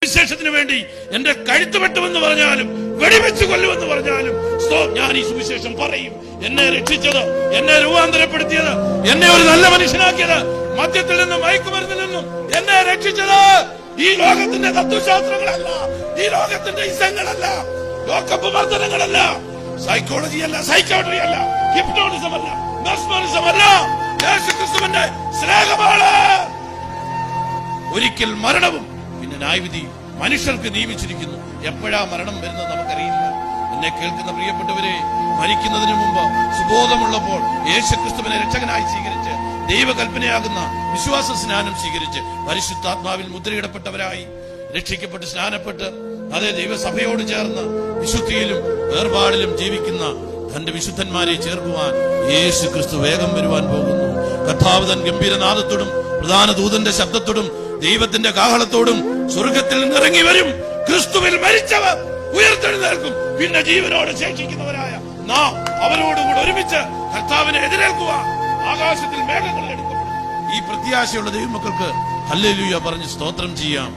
സുവിശേഷത്തിന് വേണ്ടി എന്റെ കഴുത്ത് വെട്ടുമെന്ന് പറഞ്ഞാലും വെടിവെച്ച് കൊല്ലുമെന്ന് പറഞ്ഞാലും ഞാൻ ഈ സുവിശേഷം പറയും. എന്നെ രക്ഷിച്ചത്, എന്നെ രൂപാന്തരപ്പെടുത്തിയത്, എന്നെ ഒരു നല്ല മനുഷ്യനാക്കിയത്, മദ്യത്തിൽ നിന്നും മയക്കുമരുന്നിൽ നിന്നും എന്നെ രക്ഷിച്ചത് ഈ ലോകത്തിന്റെ തത്വശാസ്ത്രങ്ങളല്ല, ഈ ലോകത്തിന്റെ ഇസങ്ങളല്ല, ലോകപ്പ് വർധനങ്ങളല്ല, സൈക്കോളജി അല്ല, സൈക്കോട്രി അല്ല, ഹിപ്നോട്ടിസം അല്ല, മെസ്മറിസം അല്ല, യേശുക്രിസ്തുവിന്റെ സ്നേഹമാണ്. ഒരിക്കൽ മരണവും പിന്നെ ന്യായവിധി മനുഷ്യർക്ക് നിയമിച്ചിരിക്കുന്നു. എപ്പോഴാ മരണം വരുന്നത് നമുക്കറിയില്ല. എന്നെ കേൾക്കുന്ന പ്രിയപ്പെട്ടവരെ, മരിക്കുന്നതിന് മുമ്പ് സുബോധമുള്ളപ്പോൾ യേശുക്രിസ്തുവിനെ രക്ഷകനായി സ്വീകരിച്ച് ദൈവകൽപ്പനയാകുന്ന വിശ്വാസ സ്നാനം സ്വീകരിച്ച് പരിശുദ്ധാത്മാവിൽ മുദ്രയിടപ്പെട്ടവരായി രക്ഷിക്കപ്പെട്ട് സ്നാനപ്പെട്ട് അതേ ദൈവസഭയോട് ചേർന്ന് വിശുദ്ധിയിലും വേർപാടിലും ജീവിക്കുന്ന തന്റെ വിശുദ്ധന്മാരെ ചേർക്കുവാൻ യേശുക്രിസ്തു വേഗം വരുവാൻ പോകുന്നു. കർത്താവ് തൻ ഗംഭീരനാദത്തോടും പ്രധാന ദൂതന്റെ ശബ്ദത്തോടും ദൈവത്തിന്റെ കാഹളത്തോടും സ്വർഗത്തിൽ നിന്നിറങ്ങി വരും. ക്രിസ്തുവിൽ മരിച്ചവർ ഉയർത്തെഴുന്നേൽക്കും. പിന്നെ ജീവനോട് ശേഷിക്കുന്നവരായ നാം അവരോടുകൂടെ ഒരുമിച്ച് കർത്താവിനെ എതിരേൽക്കുവാൻ ആകാശത്തിൽ മേഘങ്ങളിൽ എടുക്കപ്പെടും. ഈ പ്രത്യാശയുള്ള ദൈവമക്കൾക്ക് ഹല്ലേലൂയ പറഞ്ഞ് സ്തോത്രം ചെയ്യാം.